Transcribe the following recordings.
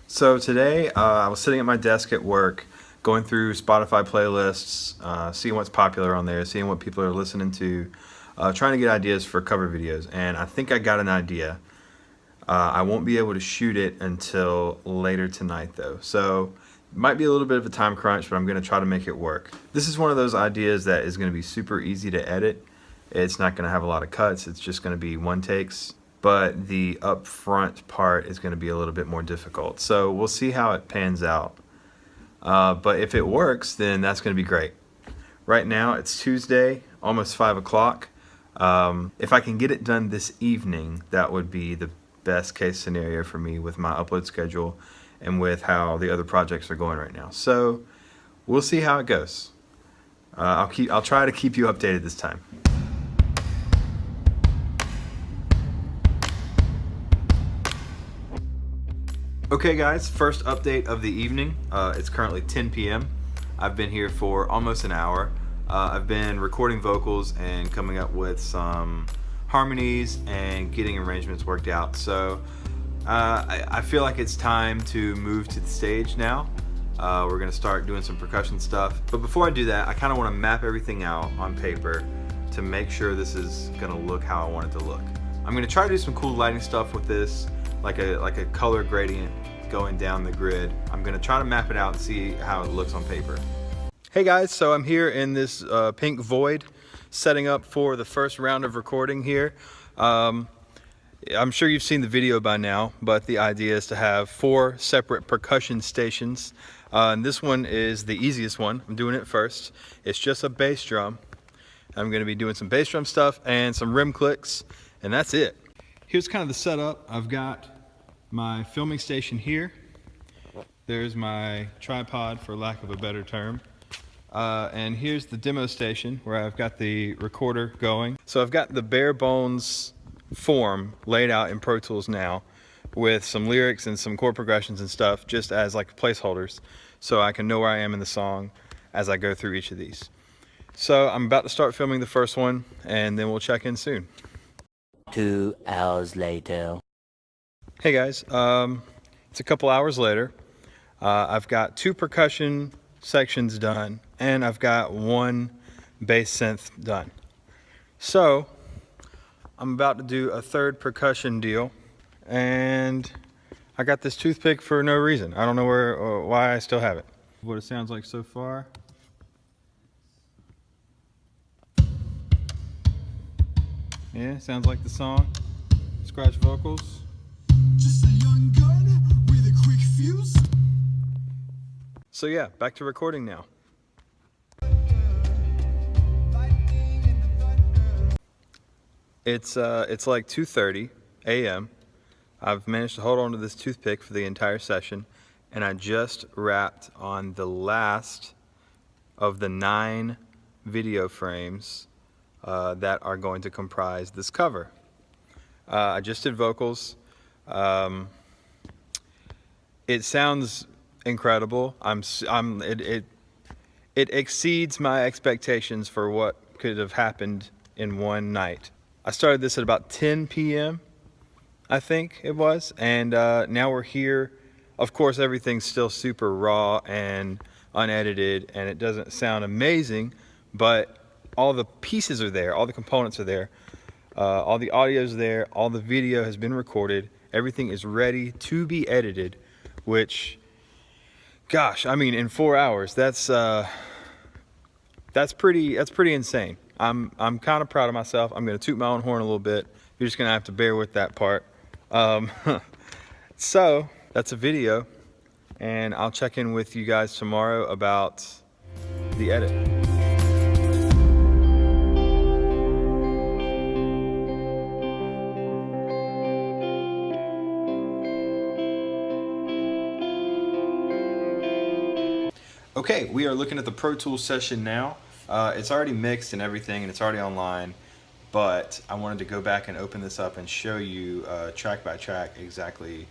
So today I was sitting at my desk at work going through Spotify playlists, seeing what's popular on there, seeing what people are listening to, trying to get ideas for cover videos. And I think I got an idea. I won't be able to shoot it until later tonight though. So it might be a little bit of a time crunch, but I'm going to try to make it work. This is one of those ideas that is going to be super easy to edit. It's not going to have a lot of cuts. It's just going to be one takes. But the upfront part is going to be a little bit more difficult. So we'll see how it pans out. But if it works, then that's going to be great. Right now it's Tuesday, almost 5 o'clock. If I can get it done this evening, that would be the best case scenario for me with my upload schedule and with how the other projects are going right now. So we'll see how it goes. I'll try to keep you updated this time. Okay guys, first update of the evening. It's currently 10 p.m. I've been here for almost an hour. I've been recording vocals and coming up with some harmonies and getting arrangements worked out. So I feel like it's time to move to the stage now. We're gonna start doing some percussion stuff. But before I do that, I kind of want to map everything out on paper to make sure this is gonna look how I want it to look. I'm gonna try to do some cool lighting stuff with this, like a color gradient going down the grid. I'm gonna try to map it out and see how it looks on paper. Hey guys, so I'm here in this pink void, setting up for the first round of recording here. I'm sure you've seen the video by now, but the idea is to have 4 separate percussion stations. And this one is the easiest one. I'm doing it first. It's just a bass drum. I'm gonna be doing some bass drum stuff and some rim clicks, and that's it. Here's kind of the setup. I've got my filming station here. There's my tripod, for lack of a better term. And here's the demo station where I've got the recorder going. So I've got the bare bones form laid out in Pro Tools now with some lyrics and some chord progressions and stuff just as like placeholders so I can know where I am in the song as I go through each of these. So I'm about to start filming the first one and then we'll check in soon. 2 hours later. Hey guys, it's a couple hours later. I've got 2 percussion sections done and I've got 1 bass synth done. So I'm about to do a 3rd percussion deal and I got this toothpick for no reason. I don't know why I still have it. What it sounds like so far. Yeah, sounds like the song. Scratch vocals. Just a young gun with a quick fuse. So yeah, back to recording now. It's like 2:30 a.m. I've managed to hold on to this toothpick for the entire session, and I just wrapped on the last of the 9 video frames that are going to comprise this cover. I just did vocals. It sounds incredible. It exceeds my expectations for what could have happened in one night. I started this at about 10 p.m. I think it was, and now we're here. Of course, everything's still super raw and unedited, and it doesn't sound amazing, but all the pieces are there, all the components are there, all the audio's there, all the video has been recorded, everything is ready to be edited, which, gosh, I mean, in 4 hours, that's pretty insane. I'm kind of proud of myself. I'm gonna toot my own horn a little bit. You're just gonna have to bear with that part. So that's a video, and I'll check in with you guys tomorrow about the edit. Okay, we are looking at the Pro Tools session now. It's already mixed and everything, and it's already online, but I wanted to go back and open this up and show you track by track exactly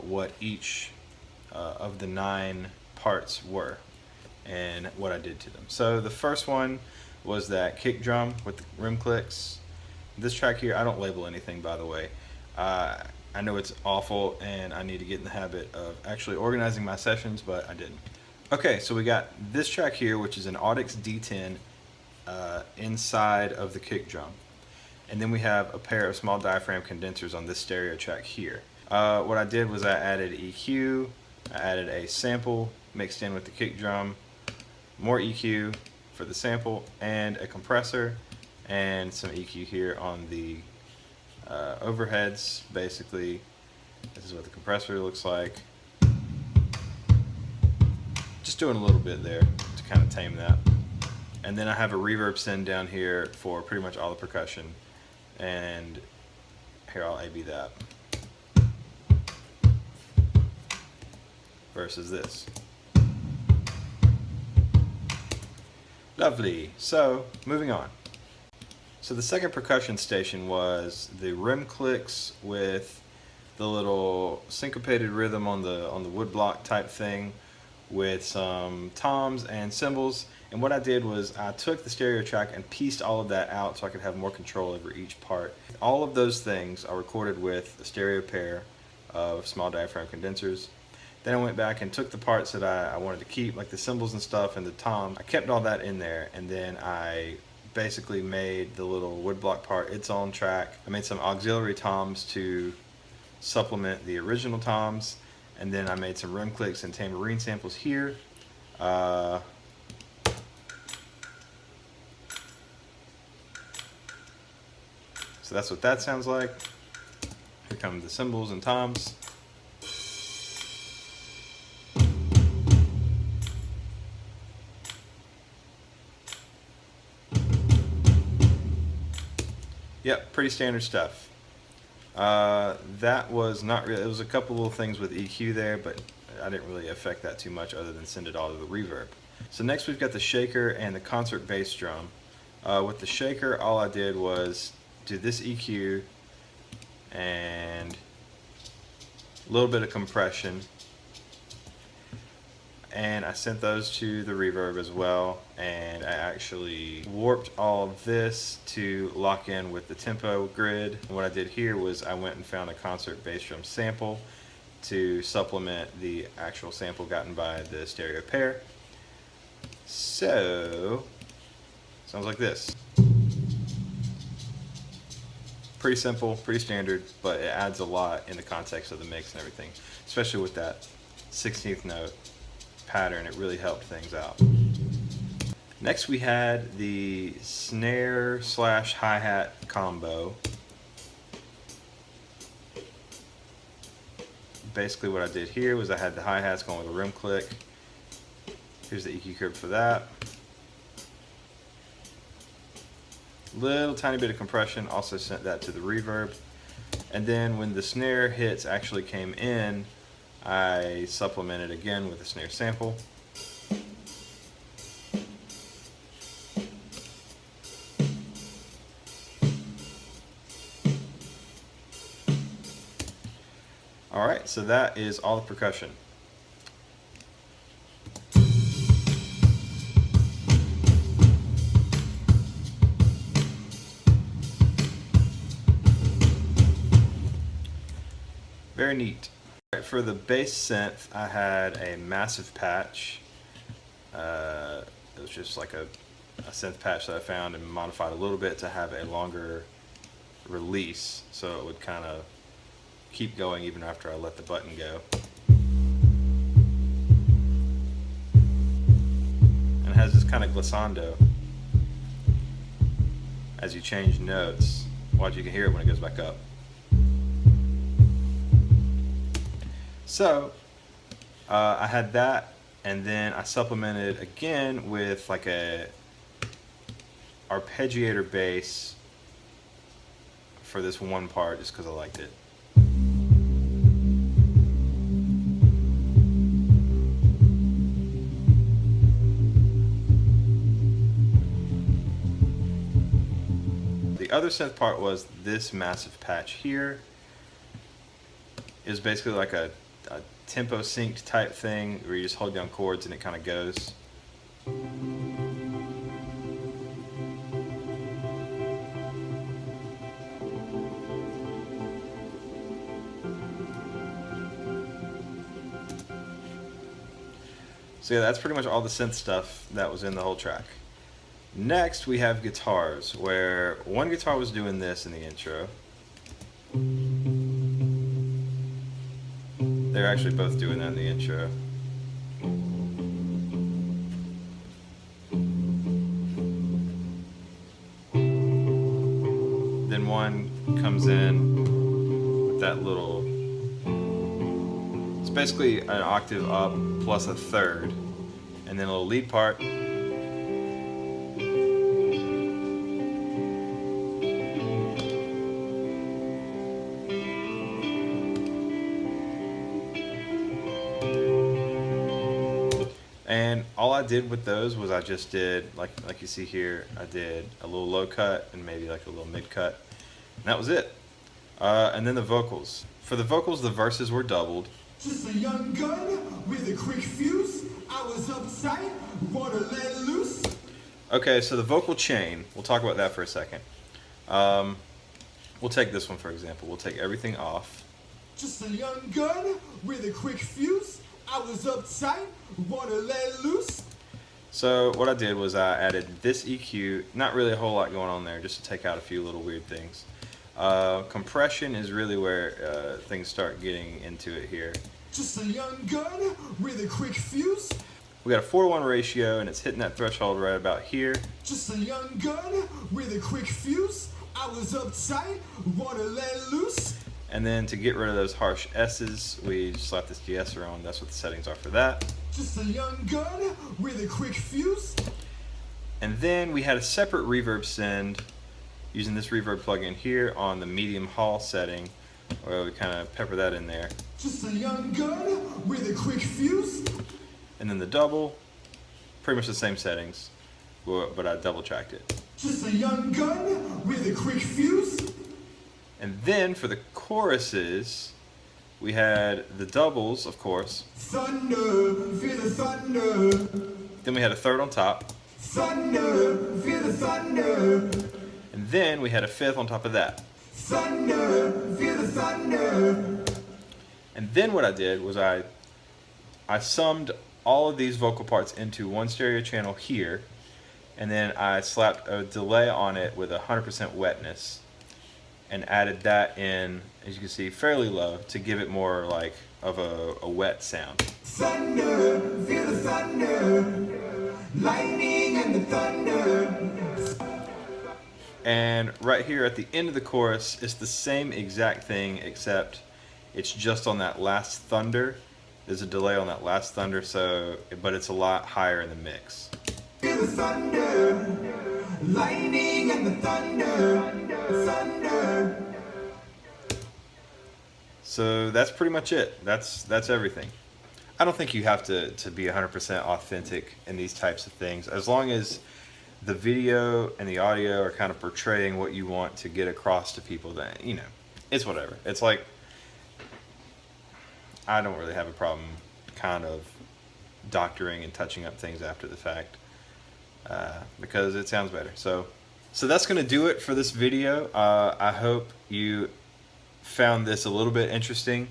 what each of the 9 parts were and what I did to them. So the first one was that kick drum with the rim clicks. This track here, I don't label anything, by the way. I I know it's awful and I need to get in the habit of actually organizing my sessions, but I didn't. Okay, so we got this track here, which is an Audix D10 inside of the kick drum. And then we have a pair of small diaphragm condensers on this stereo track here. What I did was I added EQ, I added a sample mixed in with the kick drum, more EQ for the sample, and a compressor, and some EQ here on the overheads. Basically, this is what the compressor looks like. Just doing a little bit there to kind of tame that. And then I have a reverb send down here for pretty much all the percussion. And here, I'll A/B that versus this. Lovely. So, moving on. So the second percussion station was the rim clicks with the little syncopated rhythm on the wood block type thing with some toms and cymbals. And what I did was I took the stereo track and pieced all of that out so I could have more control over each part. All of those things are recorded with a stereo pair of small diaphragm condensers. Then I went back and took the parts that I wanted to keep, like the cymbals and stuff and the toms. I kept all that in there, and then I basically made the little woodblock part its own track. I made some auxiliary toms to supplement the original toms, and then I made some rim clicks and tambourine samples here. So that's what that sounds like. Here come the cymbals and toms. Yep, pretty standard stuff. That was not really, it was a couple little things with EQ there, but I didn't really affect that too much other than send it all to the reverb. So next we've got the shaker and the concert bass drum. With the shaker, all I did was do this EQ and a little bit of compression, and I sent those to the reverb as well, and I actually warped all of this to lock in with the tempo grid. And what I did here was I went and found a concert bass drum sample to supplement the actual sample gotten by the stereo pair. So, sounds like this. Pretty simple, pretty standard, but it adds a lot in the context of the mix and everything, especially with that 16th note pattern. It really helped things out. Next we had the snare slash hi-hat combo. Basically what I did here was I had the hi-hats going with a rim click. Here's the EQ curve for that. Little tiny bit of compression, also sent that to the reverb. And then when the snare hits actually came in, I supplemented again with a snare sample. Alright, so that is all the percussion. Very neat. For the bass synth, I had a massive patch. It was just like a synth patch that I found and modified a little bit to have a longer release, so it would kind of keep going even after I let the button go. And it has this kind of glissando as you change notes. Watch, you can hear it when it goes back up. So I had that, and then I supplemented again with like a arpeggiator bass for this one part just because I liked it. The other synth part was this massive patch here. It was basically like a tempo synced type thing where you just hold down chords and it kind of goes. So yeah, that's pretty much all the synth stuff that was in the whole track. Next, we have guitars, where one guitar was doing this in the intro. They're actually both doing that in the intro. Then one comes in with that little, it's basically an octave up plus a third, and then a little lead part. And all I did with those was I just did, like you see here, I did a little low cut and maybe like a little mid cut. And that was it. And then the vocals. For the vocals, the verses were doubled. Just a young gun with a quick fuse. I was uptight, wanna let loose. Okay, so the vocal chain, we'll talk about that for a second. We'll take this one for example. We'll take everything off. Just a young gun with a quick fuse. I was uptight, wanna let loose. So what I did was I added this EQ, not really a whole lot going on there, just to take out a few little weird things. Compression is really where things start getting into it here. Just a young gun with a quick fuse. We got a 4:1 ratio and it's hitting that threshold right about here. Just a young gun with a quick fuse. I was uptight, wanna let loose. And then to get rid of those harsh S's, we slap this de-esser on. That's what the settings are for that. Just a young gun with a quick fuse. And then we had a separate reverb send using this reverb plugin here on the medium hall setting, where we kind of pepper that in there. Just a young gun with a quick fuse. And then the double, pretty much the same settings, but I double tracked it. Just a young gun with a quick fuse. And then for the choruses, we had the doubles, of course. Thunder, feel the thunder. Then we had a third on top. Thunder, feel the thunder. And then we had a fifth on top of that. Thunder, feel the thunder. And then what I did was I summed all of these vocal parts into one stereo channel here, and then I slapped a delay on it with 100% wetness and added that in, as you can see, fairly low to give it more like of a wet sound. Thunder, feel the thunder. Lightning and the thunder. And right here at the end of the chorus, it's the same exact thing, except it's just on that last thunder. There's a delay on that last thunder, but it's a lot higher in the mix. Feel the thunder. Lightning and the thunder. Thunder. So that's pretty much it. That's everything. I don't think you have to be 100% authentic in these types of things, as long as the video and the audio are kind of portraying what you want to get across to people. That, you know, it's whatever. It's like, I don't really have a problem kind of doctoring and touching up things after the fact, because it sounds better. So that's going to do it for this video. I hope you found this a little bit interesting,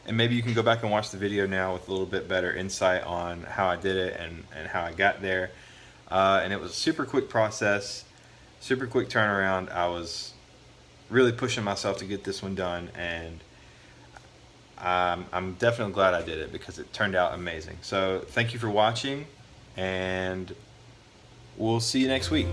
and maybe you can go back and watch the video now with a little bit better insight on how I did it and how I got there. And it was a super quick process, super quick turnaround. I was really pushing myself to get this one done, and I'm definitely glad I did it because it turned out amazing. So thank you for watching, and we'll see you next week.